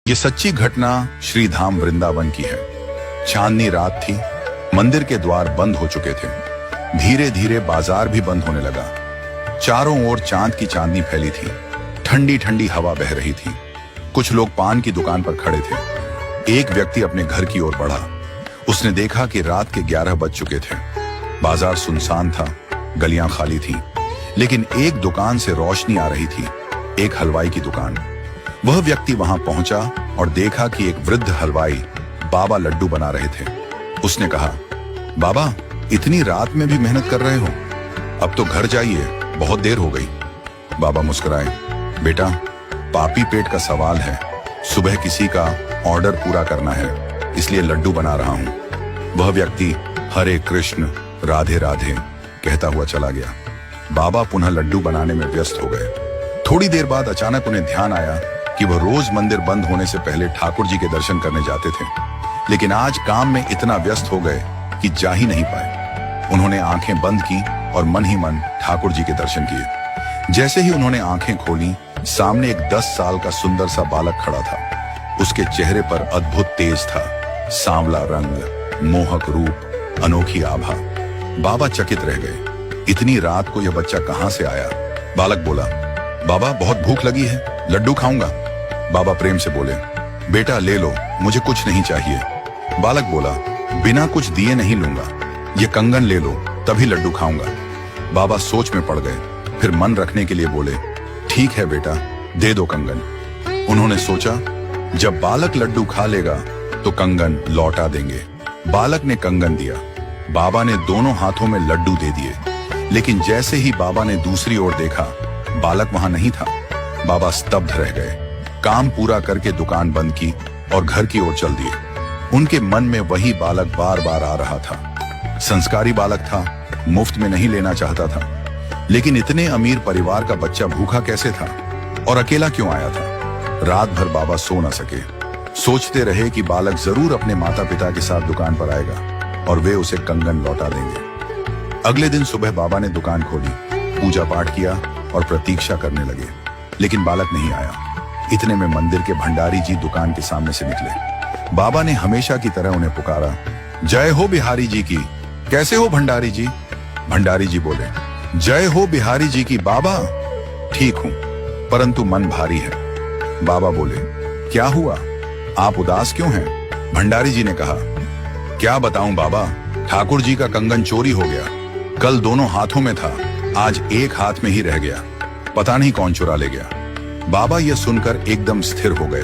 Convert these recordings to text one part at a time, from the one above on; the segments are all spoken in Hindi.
ये सच्ची घटना श्री धाम वृंदावन की है। चांदनी रात थी, मंदिर के द्वार बंद हो चुके थे। धीरे धीरे बाजार भी बंद होने लगा। चारों ओर चांद की चांदनी फैली थी। ठंडी ठंडी हवा बह रही थी। कुछ लोग पान की दुकान पर खड़े थे। एक व्यक्ति अपने घर की ओर बढ़ा। उसने देखा कि रात के 11 बज चुके थे। बाजार सुनसान था, गलियां खाली थी, लेकिन एक दुकान से रोशनी आ रही थी, एक हलवाई की दुकान। वह व्यक्ति वहां पहुंचा और देखा कि एक वृद्ध हलवाई बाबा लड्डू बना रहे थे। उसने कहा, बाबा इतनी रात में भी मेहनत कर रहे हो, अब तो घर जाइए, बहुत देर हो गई। बाबा मुस्कुराए, बेटा पापी पेट का सवाल है, सुबह किसी का ऑर्डर पूरा करना है, इसलिए लड्डू बना रहा हूं। वह व्यक्ति हरे कृष्ण राधे राधे कहता हुआ चला गया। बाबा पुनः लड्डू बनाने में व्यस्त हो गए। थोड़ी देर बाद अचानक उन्हें ध्यान आया कि वह रोज मंदिर बंद होने से पहले ठाकुर जी के दर्शन करने जाते थे, लेकिन आज काम में इतना व्यस्त हो गए कि जा ही नहीं पाए। उन्होंने आंखें बंद की और मन ही मन ठाकुर जी के दर्शन किए। जैसे ही उन्होंने आंखें खोली, सामने एक 10 साल का सुंदर सा बालक खड़ा था। उसके चेहरे पर अद्भुत तेज था, सांवला रंग, मोहक रूप, अनोखी आभा। बाबा चकित रह गए, इतनी रात को यह बच्चा कहां से आया? बालक बोला, बाबा बहुत भूख लगी है, लड्डू खाऊंगा। बाबा प्रेम से बोले, बेटा ले लो, मुझे कुछ नहीं चाहिए। बालक बोला, बिना कुछ दिए नहीं लूंगा, ये कंगन ले लो, तभी लड्डू खाऊंगा। बाबा सोच में पड़ गए, फिर मन रखने के लिए बोले, ठीक है बेटा, दे दो कंगन। उन्होंने सोचा, जब बालक लड्डू खा लेगा तो कंगन लौटा देंगे। बालक ने कंगन दिया। बाबा ने दोनों हाथों में लड्डू दे दिए, लेकिन जैसे ही बाबा ने दूसरी ओर देखा, बालक वहां नहीं था। बाबा स्तब्ध रह गए। काम पूरा करके दुकान बंद की और घर की ओर चल दिए। उनके मन में वही बालक बार बार आ रहा था। संस्कारी बालक था, मुफ्त में नहीं लेना चाहता था, लेकिन इतने अमीर परिवार का बच्चा भूखा कैसे था और अकेला क्यों आया था? रात भर बाबा सो न सके। सोचते रहे कि बालक जरूर अपने माता पिता के साथ दुकान पर आएगा और वे उसे कंगन लौटा देंगे। अगले दिन सुबह बाबा ने दुकान खोली, पूजा पाठ किया और प्रतीक्षा करने लगे, लेकिन बालक नहीं आया। इतने में मंदिर के भंडारी जी दुकान के सामने से निकले। बाबा ने हमेशा की तरह उन्हें पुकारा, जय हो बिहारी जी की, कैसे हो भंडारी जी? भंडारी जी बोले, जय हो बिहारी जी की बाबा, ठीक हूं, परंतु मन भारी है। बाबा बोले, क्या हुआ, आप उदास क्यों हैं? भंडारी जी ने कहा, क्या बताऊं बाबा, ठाकुर जी का कंगन चोरी हो गया। कल दोनों हाथों में था, आज एक हाथ में ही रह गया, पता नहीं कौन चुरा ले गया। बाबा यह सुनकर एकदम स्थिर हो गए।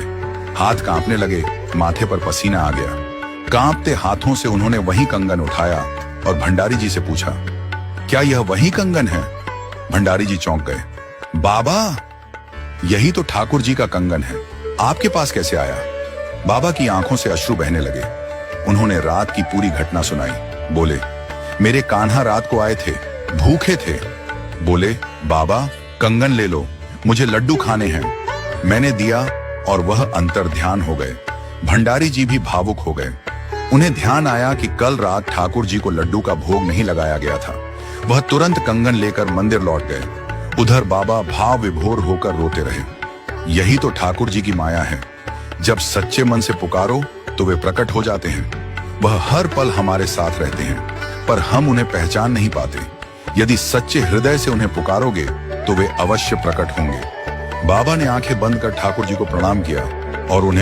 हाथ कांपने लगे, माथे पर पसीना आ गया। कांपते हाथों से उन्होंने वही कंगन उठाया और भंडारी जी से पूछा, क्या यह वही कंगन है? भंडारी जी चौंक गए। बाबा, यही तो ठाकुर जी का कंगन है, आपके पास कैसे आया? बाबा की आंखों से अश्रु बहने लगे। उन्होंने रात की पूरी घटना सुनाई। बोले, मेरे कान्हा रात को आए थे, भूखे थे। बोले, बाबा कंगन ले लो, मुझे लड्डू खाने हैं। मैंने दिया और वह अंतर्ध्यान हो गए। भंडारी जी भी भावुक हो गए। उन्हें ध्यान आया कि कल रात ठाकुर जी को लड्डू का भोग नहीं लगाया गया था। वह तुरंत कंगन लेकर मंदिर लौट गए। उधर बाबा भाव विभोर होकर रोते रहे। यही तो ठाकुर जी की माया है, जब सच्चे मन से पुकारो तो वे प्रकट हो जाते हैं। वह हर पल हमारे साथ रहते हैं, पर हम उन्हें पहचान नहीं पाते। यदि सच्चे हृदय से उन्हें पुकारोगे तो वे अवश्य प्रकट होंगे। बाबा ने आंखें बंद कर ठाकुर जी को प्रणाम किया और उन्हें